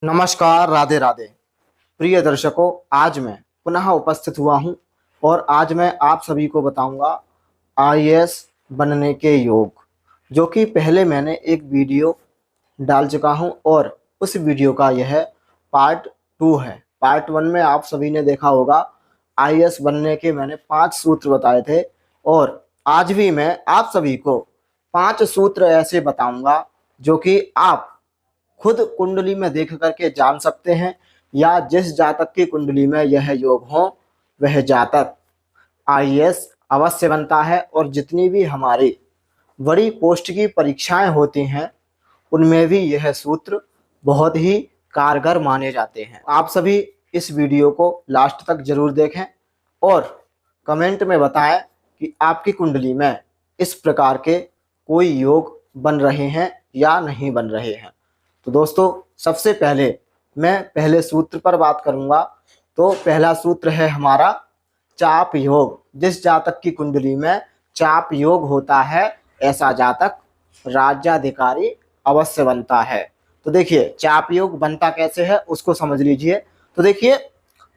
नमस्कार, राधे राधे। प्रिय दर्शकों, आज मैं पुनः उपस्थित हुआ हूं और आज मैं आप सभी को बताऊंगा आईएएस बनने के योग, जो कि पहले मैंने एक वीडियो डाल चुका हूं और उस वीडियो का यह पार्ट 2 है। पार्ट 1 में आप सभी ने देखा होगा, आईएएस बनने के मैंने 5 सूत्र बताए थे और आज भी मैं आप सभी को 5 सूत्र ऐसे बताऊंगा जो कि आप खुद कुंडली में देख करके जान सकते हैं, या जिस जातक की कुंडली में यह योग हो वह जातक आईएएस अवश्य बनता है। और जितनी भी हमारी बड़ी पोस्ट की परीक्षाएं होती हैं उनमें भी यह सूत्र बहुत ही कारगर माने जाते हैं। आप सभी इस वीडियो को लास्ट तक जरूर देखें और कमेंट में बताएं कि आपकी कुंडली में इस प्रकार के कोई योग बन रहे हैं या नहीं बन रहे हैं। तो दोस्तों, सबसे पहले मैं पहले सूत्र पर बात करूंगा। तो पहला सूत्र है हमारा चाप योग। जिस जातक की कुंडली में चाप योग होता है ऐसा जातक राज्याधिकारी अवश्य बनता है। तो देखिए, चाप योग बनता कैसे है उसको समझ लीजिए। तो देखिए,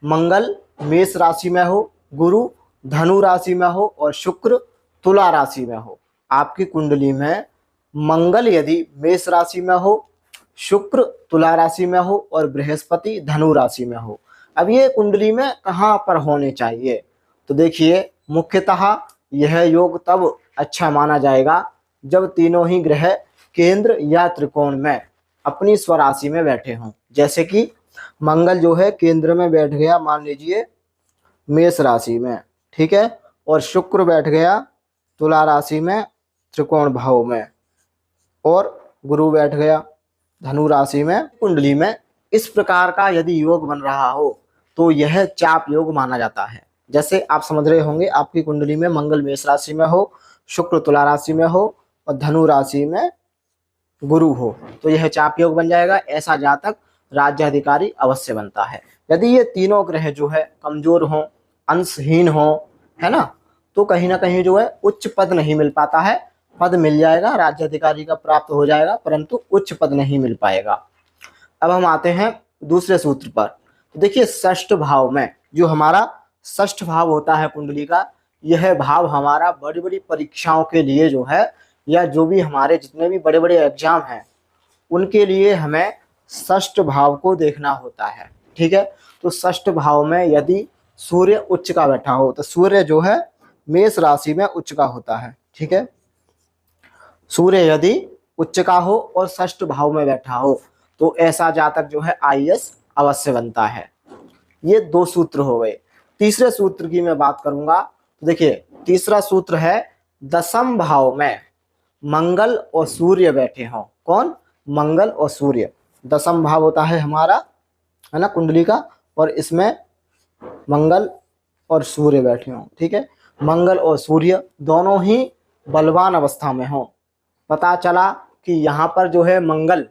मंगल मेष राशि में हो, गुरु धनु राशि में हो और शुक्र तुला राशि में हो। आपकी कुंडली में मंगल यदि मेष राशि में हो, शुक्र तुला राशि में हो और बृहस्पति धनु राशि में हो, अब ये कुंडली में कहाँ पर होने चाहिए? तो देखिए, मुख्यतः यह योग तब अच्छा माना जाएगा जब तीनों ही ग्रह केंद्र या त्रिकोण में अपनी स्वराशि में बैठे हों। जैसे कि मंगल जो है केंद्र में बैठ गया, मान लीजिए मेष राशि में, ठीक है, और शुक्र बैठ गया तुला राशि में त्रिकोण भाव में, और गुरु बैठ गया धनु राशि में। कुंडली में इस प्रकार का यदि योग बन रहा हो तो यह चाप योग माना जाता है। जैसे आप समझ रहे होंगे, आपकी कुंडली में मंगल मेष राशि में हो, शुक्र तुला राशि में हो और धनु राशि में गुरु हो, तो यह चाप योग बन जाएगा। ऐसा जातक राज्याधिकारी अवश्य बनता है। यदि ये तीनों ग्रह जो है कमजोर हों, अंशहीन हों, है ना, तो कहीं ना कहीं जो है उच्च पद नहीं मिल पाता है। पद मिल जाएगा, राज्याधिकारी का प्राप्त हो जाएगा, परंतु उच्च पद नहीं मिल पाएगा। अब हम आते हैं दूसरे सूत्र पर। तो देखिए, षष्ठ भाव में जो हमारा षष्ठ भाव होता है कुंडली का, यह भाव हमारा बड़ी बड़ी परीक्षाओं के लिए जो है, या जो भी हमारे जितने भी बड़े बड़े एग्जाम हैं उनके लिए हमें षष्ठ भाव को देखना होता है। ठीक है, तो षष्ठ भाव में यदि सूर्य उच्च का बैठा हो, तो सूर्य जो है मेष राशि में उच्च का होता है। ठीक है, सूर्य यदि उच्च का हो और षष्ठ भाव में बैठा हो तो ऐसा जातक जो है आईएएस अवश्य बनता है। ये 2 सूत्र हो गए। तीसरे सूत्र की मैं बात करूंगा। तो देखिए, तीसरा सूत्र है दशम भाव में मंगल और सूर्य बैठे हों। कौन? मंगल और सूर्य। दशम भाव होता है हमारा, है ना, कुंडली का, और इसमें मंगल और सूर्य बैठे हों। ठीक है, मंगल और सूर्य दोनों ही बलवान अवस्था में हों। पता चला कि यहाँ पर जो है मंगल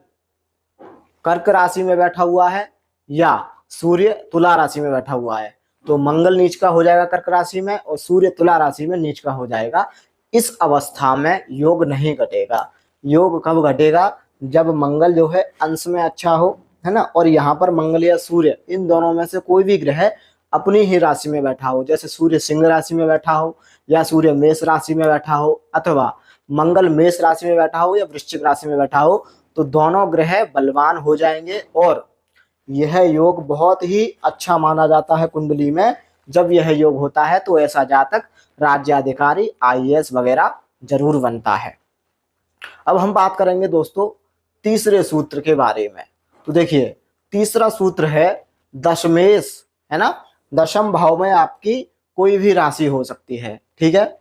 कर्क राशि में बैठा हुआ है या सूर्य तुला राशि में बैठा हुआ है, तो मंगल नीच का हो जाएगा कर्क राशि में और सूर्य तुला राशि में नीच का हो जाएगा। इस अवस्था में योग नहीं घटेगा। योग कब घटेगा? जब मंगल जो है अंश में अच्छा हो, है ना, और यहाँ पर मंगल या सूर्य इन दोनों में से कोई भी ग्रह अपनी ही राशि में बैठा हो। जैसे सूर्य सिंह राशि में बैठा हो या सूर्य मेष राशि में बैठा हो, अथवा मंगल मेष राशि में बैठा हो या वृश्चिक राशि में बैठा हो, तो दोनों ग्रह बलवान हो जाएंगे और यह योग बहुत ही अच्छा माना जाता है कुंडली में। जब यह योग होता है तो ऐसा जातक राज्याधिकारी आईएएस वगैरह जरूर बनता है। अब हम बात करेंगे दोस्तों तीसरे सूत्र के बारे में। तो देखिए, तीसरा सूत्र है दशमेश, है ना। दशम भाव में आपकी कोई भी राशि हो सकती है। ठीक है,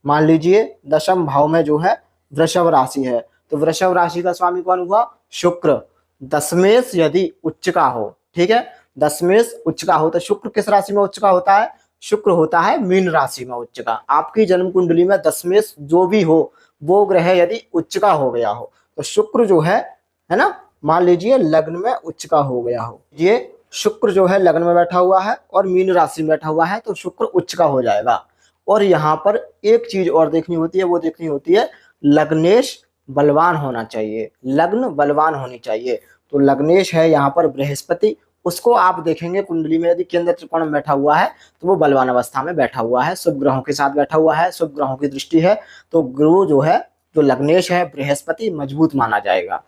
मान लीजिए दशम भाव में जो है वृषभ राशि है, तो वृषभ राशि का स्वामी कौन हुआ? शुक्र। दशमेश यदि उच्च का हो, ठीक है, दशमेश उच्च का हो, तो शुक्र किस राशि में उच्च का होता है? शुक्र होता है मीन राशि में उच्च का। आपकी जन्म कुंडली में दशमेश जो भी हो वो ग्रह यदि उच्च का हो गया हो, तो शुक्र जो है ना, मान लीजिए लग्न में उच्च का हो गया हो, ये शुक्र जो है लग्न में बैठा हुआ है और मीन राशि में बैठा हुआ है, तो शुक्र उच्च का हो जाएगा। और यहाँ पर एक चीज और देखनी होती है, वो देखनी होती है लग्नेश बलवान होना चाहिए, लग्न बलवान होनी चाहिए। तो लग्नेश है यहाँ पर बृहस्पति, उसको आप देखेंगे कुंडली में यदि केंद्र त्रिकोण में बैठा हुआ है तो वो बलवान अवस्था में बैठा हुआ है, शुभ ग्रहों के साथ बैठा हुआ है, शुभ ग्रहों की दृष्टि है, तो गुरु जो है, जो लग्नेश है बृहस्पति, मजबूत माना जाएगा।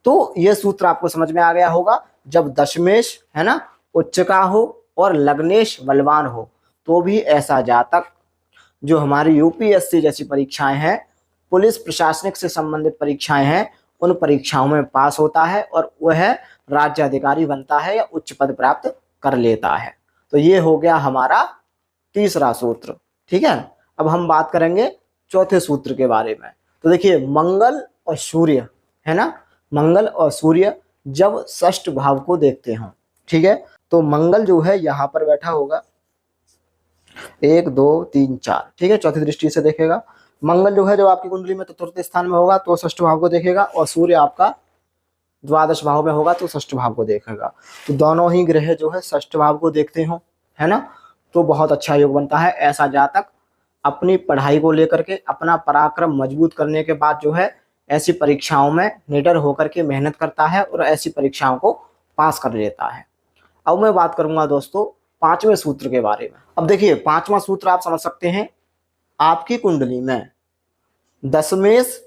तो ये सूत्र आपको समझ में आ गया होगा। जब दशमेश है ना उच्च का हो और लग्नेश बलवान हो तो भी ऐसा जातक जो हमारी यूपीएससी जैसी परीक्षाएं हैं, पुलिस प्रशासनिक से संबंधित परीक्षाएं हैं, उन परीक्षाओं में पास होता है और वह राज्य अधिकारी बनता है या उच्च पद प्राप्त कर लेता है। तो ये हो गया हमारा तीसरा सूत्र। ठीक है, अब हम बात करेंगे चौथे सूत्र के बारे में। तो देखिए, मंगल और सूर्य है ना, मंगल और सूर्य जब षष्ठ भाव को देखते हो, ठीक है, तो मंगल जो है यहाँ पर बैठा होगा 1 2 3 4, ठीक है, चौथी दृष्टि से देखेगा। मंगल जो है जब आपकी कुंडली में चतुर्थ स्थान में होगा तो षष्ठ भाव को देखेगा, और सूर्य आपका द्वादश भाव में होगा तो षष्ठ भाव को देखेगा। तो दोनों ही ग्रह जो है षष्ठ भाव को देखते हो, है ना, तो बहुत अच्छा योग बनता है। ऐसा जातक अपनी पढ़ाई को लेकर के अपना पराक्रम मजबूत करने के बाद जो है ऐसी परीक्षाओं में निडर होकर के मेहनत करता है और ऐसी परीक्षाओं को पास कर लेता है। अब मैं बात करूंगा दोस्तों पांचवें सूत्र के बारे में। अब देखिए, पांचवा सूत्र आप समझ सकते हैं, आपकी कुंडली में दशमेश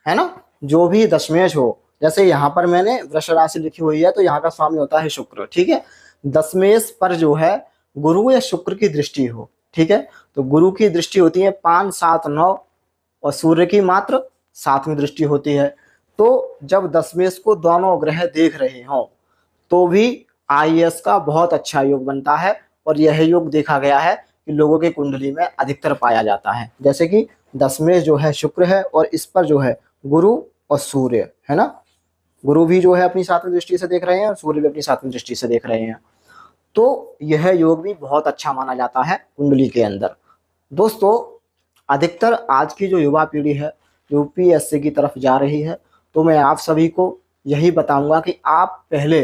है ना, जो भी दशमेश हो, जैसे यहाँ पर मैंने वृष राशि लिखी हुई है तो यहाँ का स्वामी होता है शुक्र, ठीक है, दशमेश पर जो है गुरु या शुक्र की दृष्टि हो, ठीक है, तो गुरु की दृष्टि होती है 5 7 9 और सूर्य की मात्र 7वीं दृष्टि होती है। तो जब दशमेश को दोनों ग्रह देख रहे हो तो भी आईएएस का बहुत अच्छा योग बनता है, और यह योग देखा गया है कि लोगों की कुंडली में अधिकतर पाया जाता है। जैसे कि दशमेश जो है शुक्र है और इस पर जो है गुरु और सूर्य है ना, गुरु भी जो है अपनी 7वीं दृष्टि से देख रहे हैं और सूर्य भी अपनी 7वीं दृष्टि से देख रहे हैं, तो यह योग भी बहुत अच्छा माना जाता है कुंडली के अंदर। दोस्तों, अधिकतर आज की जो युवा पीढ़ी है यूपीएससी की तरफ जा रही है, तो मैं आप सभी को यही बताऊंगा कि आप पहले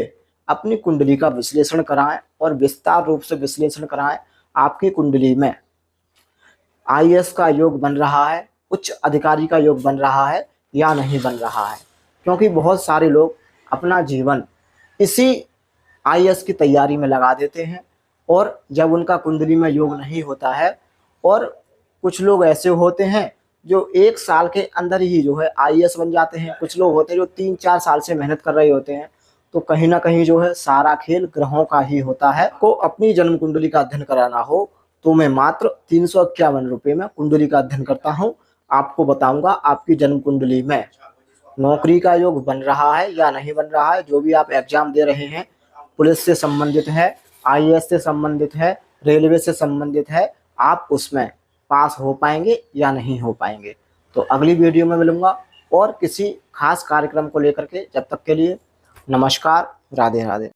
अपनी कुंडली का विश्लेषण कराएं और विस्तार रूप से विश्लेषण कराएं। आपकी कुंडली में आईएएस का योग बन रहा है, उच्च अधिकारी का योग बन रहा है या नहीं बन रहा है, क्योंकि बहुत सारे लोग अपना जीवन इसी आईएएस की तैयारी में लगा देते हैं, और जब उनका कुंडली में योग नहीं होता है, और कुछ लोग ऐसे होते हैं जो 1 साल के अंदर ही जो है आईएएस बन जाते हैं, कुछ लोग होते हैं जो 3 4 साल से मेहनत कर रहे होते हैं। तो कहीं ना कहीं जो है सारा खेल ग्रहों का ही होता है। को अपनी जन्म कुंडली का अध्ययन कराना हो तो मैं मात्र 351 रुपये में कुंडली का अध्ययन करता हूँ। आपको बताऊंगा आपकी जन्म कुंडली में नौकरी का योग बन रहा है या नहीं बन रहा है। जो भी आप एग्जाम दे रहे हैं, पुलिस से संबंधित है, आईएएस से संबंधित है, रेलवे से संबंधित है, आप उसमें पास हो पाएंगे या नहीं हो पाएंगे। तो अगली वीडियो में मिलूंगा और किसी खास कार्यक्रम को लेकर के। जब तक के लिए नमस्कार, राधे राधे।